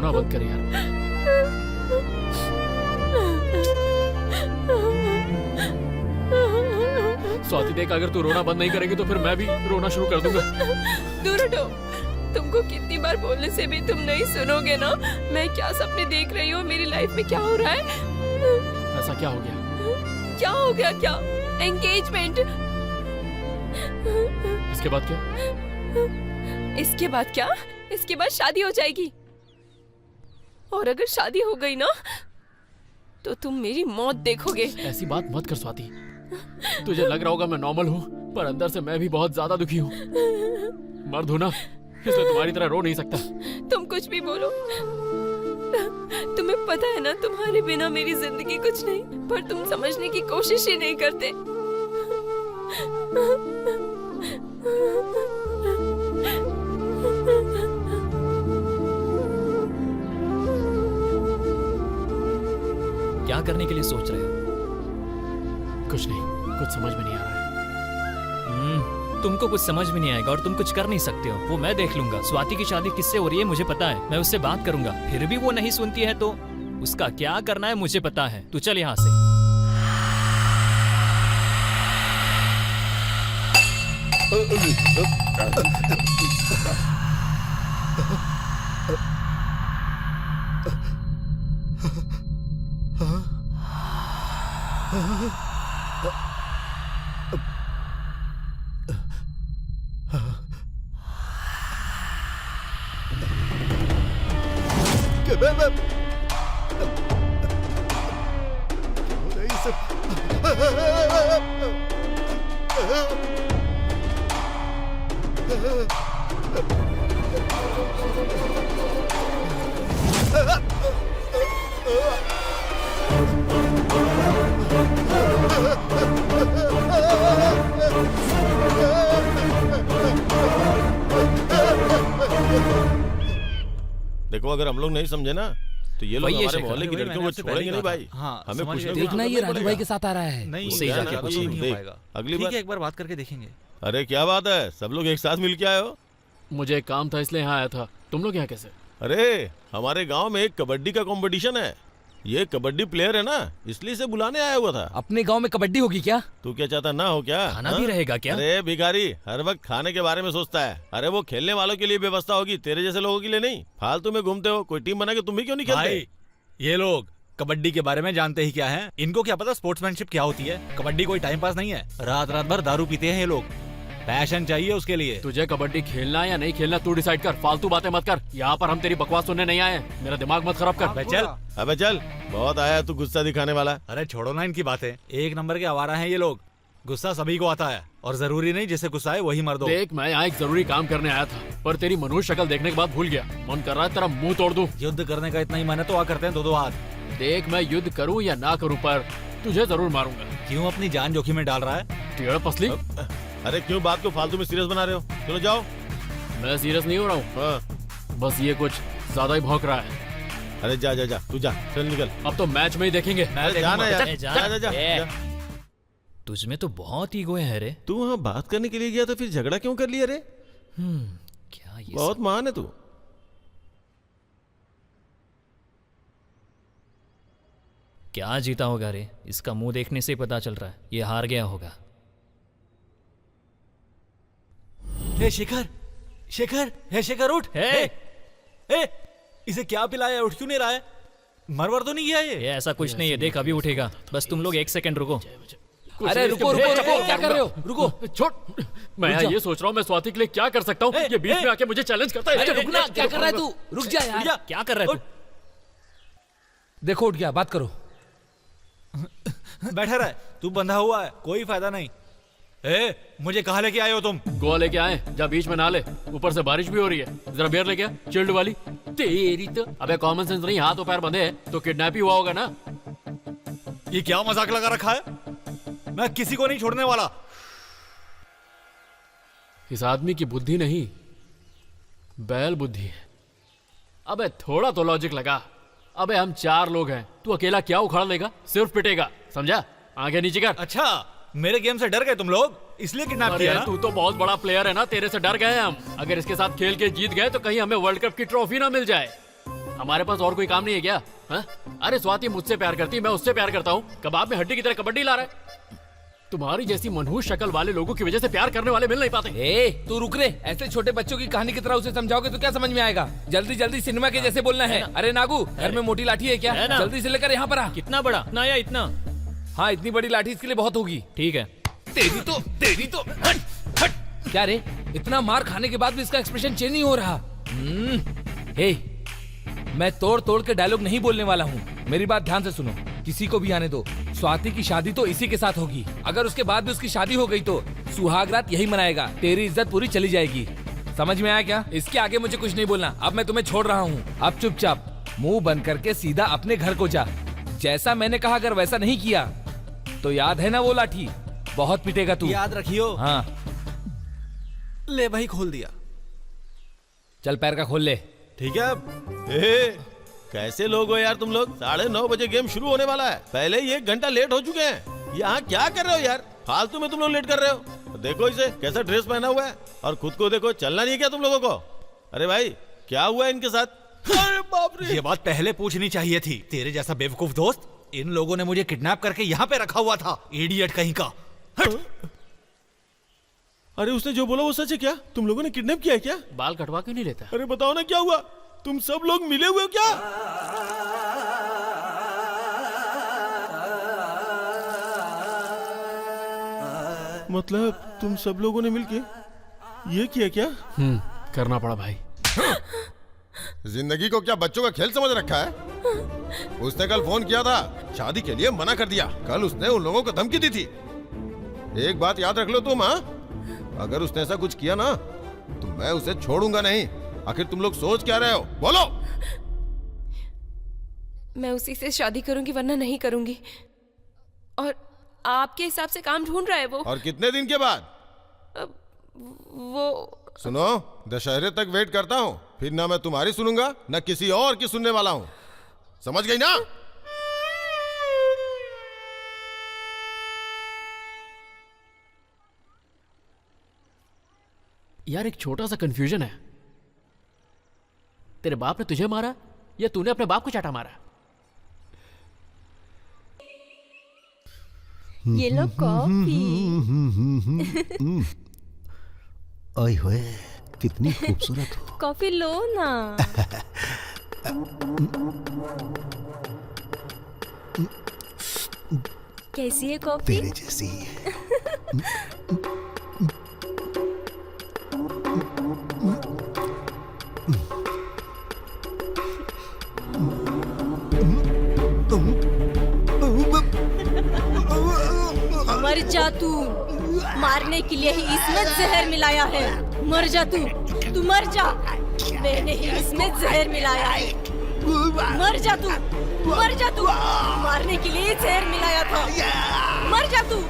रोना बंद कर यार। स्वाति देख, अगर तू रोना बंद नहीं करेगी तो फिर मैं भी रोना शुरू कर दूंगा। दूर हटो। तुमको कितनी बार बोलने से भी तुम नहीं सुनोगे ना। मैं क्या सपने देख रही हूँ, मेरी लाइफ में क्या हो रहा है। ऐसा क्या हो गया? क्या हो गया? क्या एंगेजमेंट। इसके बाद क्या? इसके बाद क्या? इसके बाद शादी हो जाएगी। और अगर शादी हो गई ना तो तुम मेरी मौत देखोगे। ऐसी बात मत कर स्वाति। तुझे लग रहा होगा मैं नॉर्मल हूँ, पर अंदर से मैं भी बहुत ज्यादा दुखी हूँ। मर्द हूँ ना, इसलिए तुम्हारी तरह रो नहीं सकता। तुम कुछ भी बोलो, तुम्हें पता है ना तुम्हारे बिना मेरी जिंदगी कुछ नहीं, पर तुम समझने की कोशिश ही नहीं करते। क्या करने के लिए सोच रहे हो? कुछ नहीं, कुछ समझ में नहीं आ रहा है। तुमको कुछ समझ में नहीं आएगा और तुम कुछ कर नहीं सकते हो, वो मैं देख लूंगा। स्वाति की शादी किससे हो रही है मुझे पता है, मैं उससे बात करूंगा। फिर भी वो नहीं सुनती है तो उसका क्या करना है मुझे पता है। तू चल यहाँ से। देखो, अगर हम लोग नहीं समझे ना तो ये लोग वही है हमारे शेखर। मोहल्ले की लड़कियों को छोड़ेंगे नहीं भाई। हाँ, हमें समझ कुछ गए। देखना ये राजू भाई के साथ आ रहा है। नहीं, उससे ही यार, जाके कुछ पूछो। नहीं हो देख, पाएगा। अगली ठीक बार। है, एक बार बात करके देखेंगे। अरे क्या बात है, सब लोग एक साथ मिल के आए हो। मुझे एक काम था इसलिए यहाँ आया था। तुम लोग यहाँ कैसे? अरे हमारे गांव में एक कबड्डी का कंपटीशन है। ये कबड्डी प्लेयर है ना, इसलिए इसे बुलाने आया हुआ था। अपने गांव में कबड्डी होगी क्या? तू क्या चाहता ना हो क्या? खाना हाँ? भी रहेगा क्या? अरे भिखारी हर वक्त खाने के बारे में सोचता है। अरे वो खेलने वालों के लिए व्यवस्था होगी, तेरे जैसे लोगों के लिए नहीं। फालतू में घूमते हो, कोई टीम बना के तुम भी क्यों नहीं खेलते? भाई, ये लोग कबड्डी के बारे में जानते ही क्या है। इनको क्या पता स्पोर्ट्समैनशिप क्या होती है। कबड्डी कोई टाइम पास नहीं है। रात रात भर दारू पीते हैं ये लोग। पैशन चाहिए उसके लिए। तुझे कबड्डी खेलना है या नहीं खेलना तू डिसाइड कर। फालतू बातें मत कर। यहाँ पर हम तेरी बकवास सुनने नहीं आए हैं। मेरा दिमाग मत खराब कर। अबे चल। अबे चल, बहुत आया तू गुस्सा दिखाने वाला। अरे छोड़ो ना इनकी बातें। एक नंबर के आवारा हैं ये लोग। गुस्सा सभी को आता है और जरूरी नहीं जिसे गुस्सा है वही मर दो। देख, मैं यहाँ एक जरूरी काम करने आया था, पर तेरी मनुष्य शक्ल देखने के बाद भूल गया। मन कर रहा है तेरा मुंह तोड़ दूं। युद्ध करने का इतना ही मन है तो आ करते हैं दो हाथ। देख, मैं युद्ध करूं या ना करूं, पर तुझे जरूर मारूंगा। क्यों अपनी जान जोखिम में डाल रहा है? टेढ़ पसली। अरे क्यों बात को फालतू में सीरियस बना रहे हो? चलो जाओ। मैं सीरियस नहीं हो रहा हूँ, हाँ। बस ये कुछ ज्यादा ही भौंक रहा है। अरे जा जा जा, तू जा, चल निकल। अब तो मैच में ही देखेंगे। अरे जाना यार, ए, जा जा जा, ए। जा। तुझमें तो बहुत ईगो है रे। तू वहाँ बात करने के लिए गया था, फिर झगड़ा क्यों कर लिया रे? क्या ये बहुत महान है तू। क्या जीता होगा रे? इसका मुंह देखने से ही पता चल रहा है ये हार गया होगा। हे शेखर, शेखर, हे शेखर उठ। हे! हे! इसे क्या पिलाया है? उठ क्यों नहीं रहा है? मरवर तो नहीं गया ये? ये ऐसा कुछ नहीं है, देख अभी उठेगा। बस तुम लोग एक सेकंड रुको। अरे रुको रुको रुको, क्या कर रहे हो? रुको। छोड़। मैं यहाँ ये सोच रहा हूँ मैं स्वाति के लिए क्या कर सकता हूँ। ये बीच में आके मुझे चैलेंज करता है। अरे रुकना, क्या कर रहा है तू? रुक जा यार। क्या कर रहा है तू? देखो उठ गया, बात करो। बैठा रहा है, तू बंधा हुआ है, कोई फायदा नहीं। ए, मुझे कहाँ लेके आए हो तुम? गोवा लेके आए, जब बीच में ना ले। ऊपर से बारिश भी हो रही है। जरा बियर लेके आ, चिल्ड वाली। तेरी तो अबे कॉमन सेंस नहीं, हाथ और पैर बंधे हैं तो किडनैप ही हुआ होगा ना। ये क्या मजाक लगा रखा है? मैं किसी को नहीं छोड़ने वाला। इस आदमी की बुद्धि नहीं, बैल बुद्धि है। अबे थोड़ा तो लॉजिक लगा। अबे हम 4 लोग हैं, तू अकेला क्या उखाड़ लेगा? सिर्फ पिटेगा, समझा? आगे नीचे कर। अच्छा, मेरे गेम से डर गए तुम लोग, इसलिए किडनैप अरे किया ना? तू तो बहुत बड़ा प्लेयर है ना, तेरे से डर गए हम। अगर इसके साथ खेल के जीत गए तो कहीं हमें वर्ल्ड कप की ट्रॉफी ना मिल जाए। हमारे पास और कोई काम नहीं है क्या? हाँ? अरे स्वाति मुझसे प्यार करती, मैं उससे प्यार करता हूँ। कबाब में हड्डी की तरह कबड्डी ला रहा है। तुम्हारी जैसी मनहूस शक्ल वाले लोगों की वजह से प्यार करने वाले मिल नहीं पाते। ए, तू रुक रे। ऐसे छोटे बच्चों की कहानी की तरह उसे समझाओगे तो क्या समझ में आएगा? जल्दी जल्दी सिनेमा के जैसे बोलना है। अरे नागू, घर में मोटी लाठी है क्या? है ना। जल्दी से लेकर यहाँ पर आ। कितना बड़ा? इतना या इतना? हाँ, इतनी बड़ी लाठी इसके लिए बहुत होगी। ठीक है। तेरी तो हट हट। क्या रे, इतना मार खाने के बाद भी इसका एक्सप्रेशन चेंज नहीं हो रहा। हे, मैं तोड़ तोड़ के डायलॉग नहीं बोलने वाला हूँ। मेरी बात ध्यान से सुनो, किसी को भी आने दो। स्वाति की शादी तो इसी के साथ होगी। अगर उसके बाद भी उसकी शादी हो गई तो सुहाग रात यही मनाएगा। तेरी इज्जत पूरी चली जाएगी। समझ में आया क्या? इसके आगे मुझे कुछ नहीं बोलना। अब मैं तुम्हें छोड़ रहा हूँ। अब चुपचाप मुंह बंद करके सीधा अपने घर को जा। जैसा मैंने कहा, अगर वैसा नहीं किया तो याद है ना वो लाठी, बहुत पिटेगा तू। याद रखियो। हाँ, ले भाई, खोल दिया। चल पैर का खोल ले। ठीक है। ए, कैसे लोग हो यार तुम लोग? 9:30 बजे गेम शुरू होने वाला है, पहले ही 1 घंटा लेट हो चुके हैं। यहाँ क्या कर रहे हो यार? फालतू में तुम लोग लेट कर रहे हो। देखो इसे, कैसा ड्रेस पहना हुआ है, और खुद को देखो। चलना नहीं है क्या तुम लोगों को? अरे भाई, क्या हुआ है इनके साथ? अरे बाप रे, ये बात पहले पूछनी चाहिए थी। तेरे जैसा बेवकूफ दोस्त, इन लोगों ने मुझे किडनैप करके यहाँ पे रखा हुआ था। इडियट कहीं का। हट। अरे उसने जो बोला वो सच है क्या? तुम लोगों ने किडनैप किया है क्या? बाल कटवा क्यों नहीं लेता? अरे बताओ ना, क्या हुआ? तुम सब लोग मिले हुए हो क्या? मतलब तुम सब लोगों ने मिलके ये किया क्या? करना पड़ा भाई। जिंदगी को क्या बच्चों का खेल समझ रखा है? उसने कल फोन किया था, शादी के लिए मना कर दिया। कल उसने उन लोगों को धमकी दी थी। एक बात याद रख लो तुम, हाँ? अगर उसने ऐसा कुछ किया ना तो मैं उसे छोड़ूंगा नहीं। आखिर तुम लोग सोच क्या रहे हो? बोलो। मैं उसी से शादी करूंगी, वरना नहीं करूंगी। और आपके हिसाब से काम ढूंढ रहा है वो। और कितने दिन के बाद? वो सुनो, दशहरे तक वेट करता हूँ, फिर ना मैं तुम्हारी सुनूंगा ना किसी और की सुनने वाला हूँ। समझ गई ना? यार एक छोटा सा कंफ्यूजन है। तेरे बाप ने तुझे मारा या तूने अपने बाप को चाटा मारा? ये लो कॉफी। ओए होए, कितनी खूबसूरत हो। कॉफी लो ना। कैसी है कॉफी? तेरे जैसी। मर जा तू। मारने के लिए ही इसमें जहर मिलाया है। मर जा तू मर जा। मैंने ही इसमें जहर मिलाया है। मर जा तू मारने के लिए जहर मिलाया था। मर जा तू।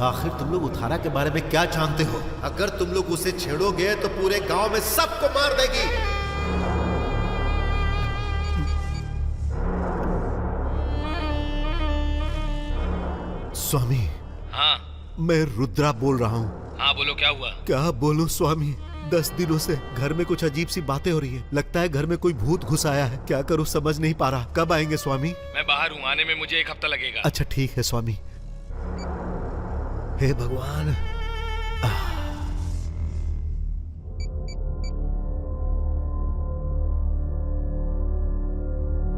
आखिर तुम लोग उत्थाना के बारे में क्या जानते हो? अगर तुम लोग उसे छेड़ोगे तो पूरे गांव में सबको मार देगी। स्वामी। हाँ मैं रुद्रा बोल रहा हूँ। हाँ, बोलो क्या हुआ? क्या बोलूं स्वामी, 10 दिनों से घर में कुछ अजीब सी बातें हो रही है। लगता है घर में कोई भूत घुस आया है। क्या करूं समझ नहीं पा रहा। कब आएंगे स्वामी? मैं बाहर हूँ, आने में मुझे 1 हफ्ता लगेगा। अच्छा ठीक है स्वामी। हे भगवान।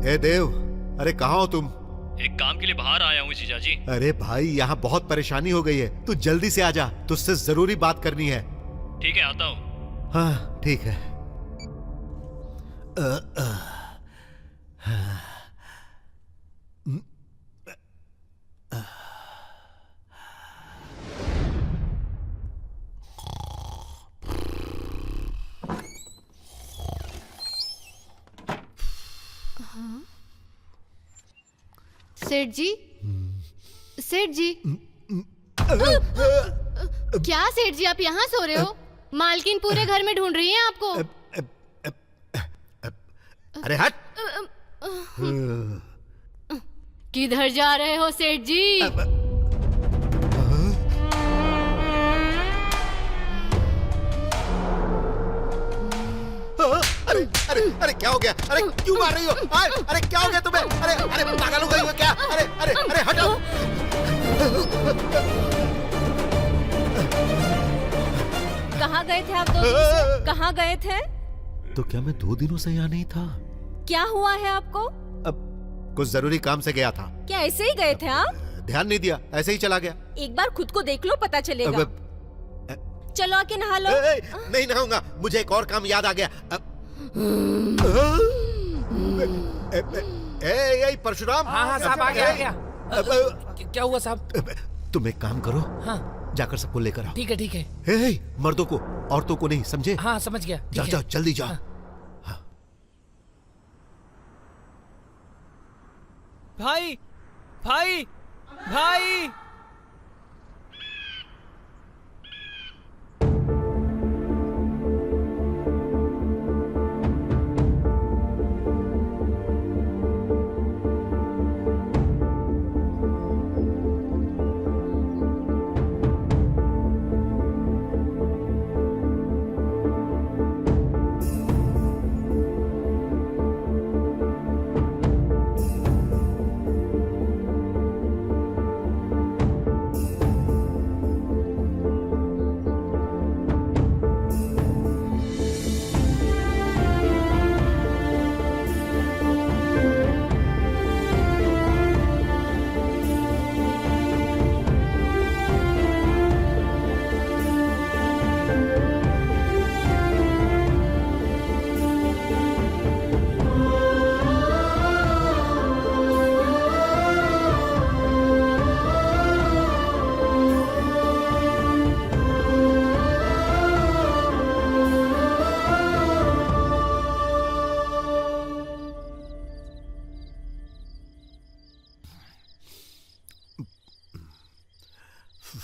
हे देव, अरे कहाँ हो तुम? एक काम के लिए बाहर आया हूँ जीजा जी। अरे भाई यहाँ बहुत परेशानी हो गई है, तू जल्दी से आजा, तुझसे जरूरी बात करनी है। ठीक है, आता हूँ। हाँ ठीक है। सेठ जी, सेठ जी, क्या सेठ जी आप यहाँ सो रहे हो? मालकिन पूरे घर में ढूंढ रही है आपको। अरे हट। किधर जा रहे हो सेठ जी? अरे अरे अरे क्या हो गया? अरे क्यों मार रही हो? अरे क्या हो गया तुम्हें? अरे अरे पागल हो गई हो क्या? अरे अरे अरे हटो। कहाँ गए थे आप 2 दिन से? कहाँ गए थे? तो क्या मैं 2 दिनों से यहाँ नहीं था? क्या हुआ है आपको? अब कुछ जरूरी काम से गया था। क्या ऐसे ही गए थे आप? ध्यान नहीं दिया, ऐसे ही चला गया। एक बार खुद को देख लो, पता चलेगा। चलो आके नहा लो। नहीं नहाऊंगा, मुझे एक और काम याद आ गया। ए परशुराम। हाँ साहब, आ गया। क्या हुआ साहब? तुम एक काम करो, हाँ जाकर सबको लेकर आओ। ठीक है, ठीक है। मर्दों को, औरतों को नहीं, समझे? हाँ समझ गया। जाओ जाओ जल्दी जाओ। हाँ। भाई भाई भाई,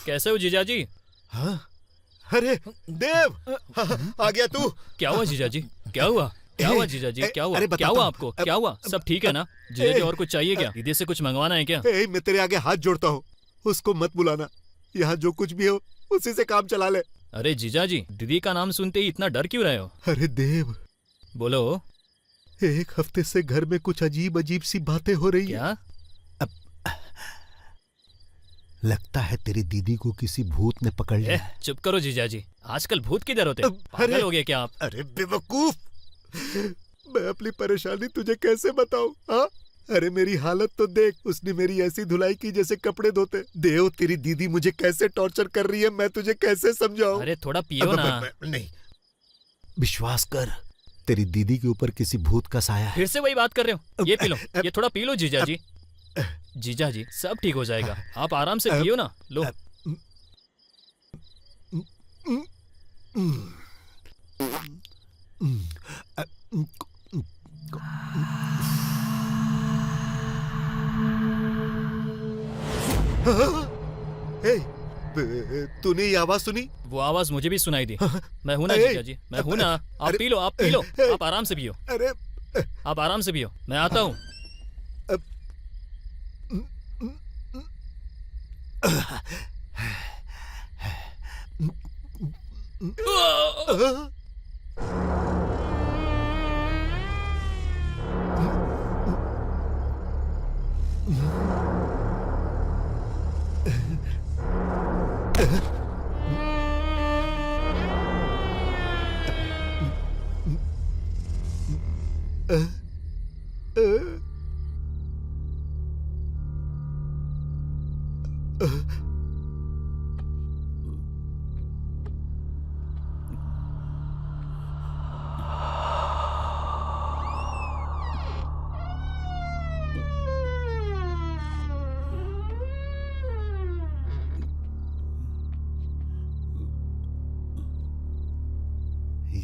कैसे हो जीजा जी? हाँ? अरे देव, आ गया तू। क्या हुआ जीजा जी? क्या हुआ? क्या हुआ जीजा जी? क्या हुआ? क्या हुआ आपको? क्या हुआ? सब ठीक है ना जीजा जी? और कुछ चाहिए क्या? दीदी से कुछ मंगवाना है क्या? मैं तेरे आगे हाथ जोड़ता हूँ, उसको मत बुलाना। यहाँ जो कुछ भी हो उसी से काम चला ले। अरे जीजा जी, दीदी का नाम सुनते ही इतना डर क्यों रहे हो? अरे देव, बोलो। 1 हफ्ते से घर में कुछ अजीब अजीब सी बातें हो रही क्या? लगता है तेरी दीदी को किसी भूत ने पकड़ लिया। चुप करो जीजा जी, आजकल भूत किधर होते? पागल हो गए क्या आप? अरे बेवकूफ, मैं अपनी परेशानी तुझे कैसे बताऊं? हाँ? अरे मेरी हालत तो देख, उसने मेरी ऐसी धुलाई की जैसे कपड़े धोते। देव, तेरी दीदी मुझे कैसे टॉर्चर कर रही है, मैं तुझे कैसे समझाऊं? अरे थोड़ा पियो ना। नहीं, विश्वास कर, तेरी दीदी के ऊपर किसी भूत का साया है। फिर से वही बात कर रहे हो? ये पी लो, ये थोड़ा पी लो जीजा जी। जीजा जी, सब ठीक हो जाएगा, आप आराम से पियो ना। लो। तूने ये आवाज सुनी? वो आवाज मुझे भी सुनाई दी। मैं हूं ना जीजा जी, मैं हूं ना। आप पी लो, आप पी लो, आप आराम से पियो। अरे आप आराम से पियो, मैं आता हूँ।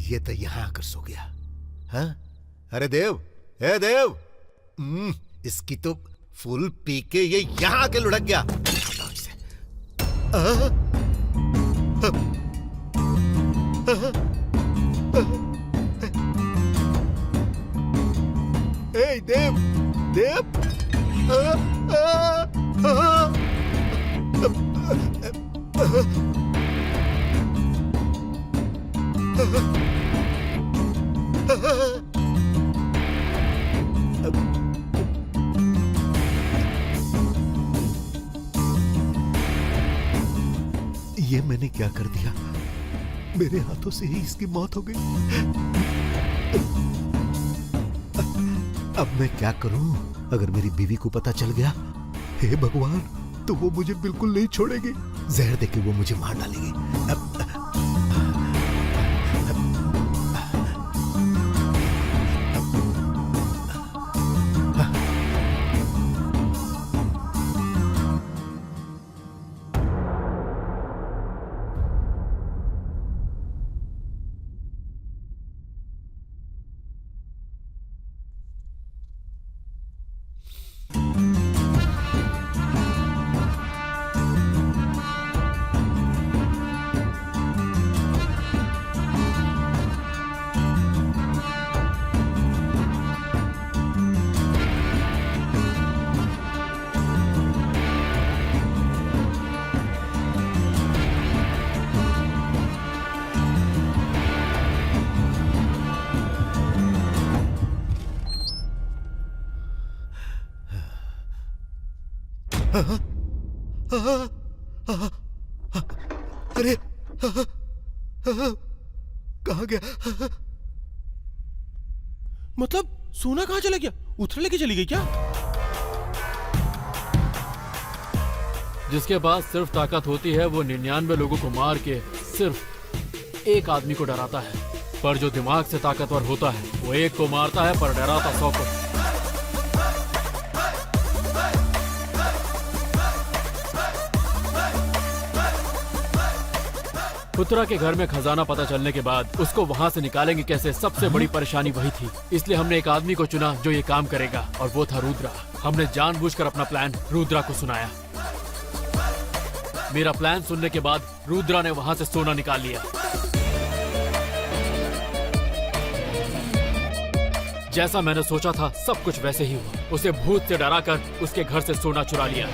ये तो यहाँ आकर सो गया। हाँ? अरे देव, ए देव, इसकी तो फुल पी के ये यहाँ आके लुढ़क गया। ए देव, देव, ये मैंने क्या कर दिया? मेरे हाथों से ही इसकी मौत हो गई। अब मैं क्या करूं? अगर मेरी बीवी को पता चल गया, हे भगवान, तो वो मुझे बिल्कुल नहीं छोड़ेगी। जहर देके वो मुझे मार डालेगी। अरे कहाँ गया? मतलब सोना कहाँ चला गया? उथर लेके चली गई क्या? जिसके पास सिर्फ ताकत होती है वो 99 लोगों को मार के सिर्फ एक आदमी को डराता है, पर जो दिमाग से ताकतवर होता है वो एक को मारता है पर डराता 100 को। पुत्रा के घर में खजाना पता चलने के बाद उसको वहाँ से निकालेंगे कैसे, सबसे बड़ी परेशानी वही थी। इसलिए हमने एक आदमी को चुना जो ये काम करेगा, और वो था रुद्रा। हमने जानबूझकर अपना प्लान रुद्रा को सुनाया। मेरा प्लान सुनने के बाद रुद्रा ने वहाँ से सोना निकाल लिया। जैसा मैंने सोचा था सब कुछ वैसे ही हुआ। उसे भूत से डराकर उसके घर से सोना चुरा लिया।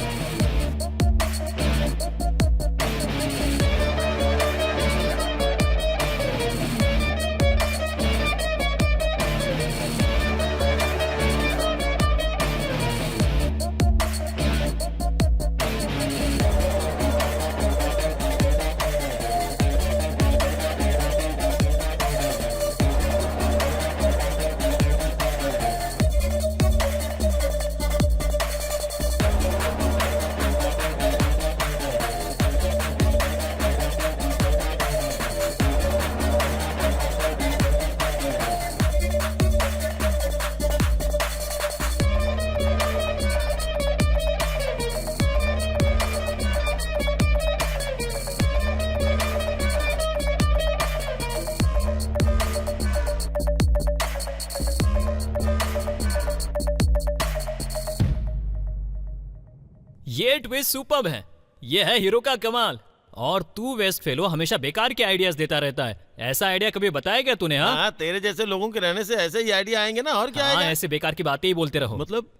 ये ट्विस्ट सुपर्ब है। ये है हीरो का कमाल। और तू वेस्ट फेलो हमेशा बेकार के आइडियाज देता रहता है। ऐसा आइडिया कभी बताया क्या तूने? हाँ, तेरे जैसे लोगों के रहने से ऐसे ही आइडिया आएंगे ना, और क्या आएगा? ऐसे बेकार की बातें ही बोलते रहो। मतलब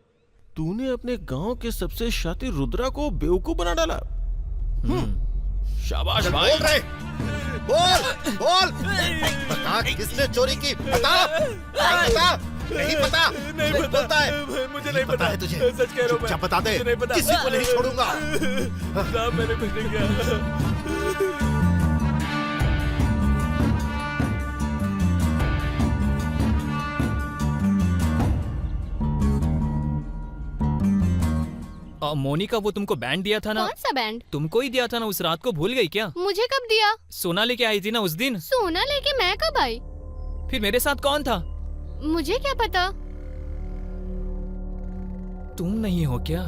तूने अपने गांव के सबसे शातिर रुद्रा को बेवकूफ बना डाला। शाबाश भाई। बोल रहे, बोल बता, किसने चोरी की? बता, बता। नहीं पता? नहीं पता है। मुझे नहीं पता है तुझे। सच कह रहा हूं मैं। बता दे, किसी को नहीं छोड़ूंगा। मैंने कुछ नहीं किया। मोनिका, वो तुमको बैंड दिया था ना? कौन सा बैंड? तुमको ही दिया था ना, उस रात को भूल गई क्या? मुझे कब दिया? सोना लेके आई थी ना उस दिन। सोना लेके मैं कब आई? फिर मेरे साथ कौन था? मुझे क्या पता? तुम नहीं हो क्या?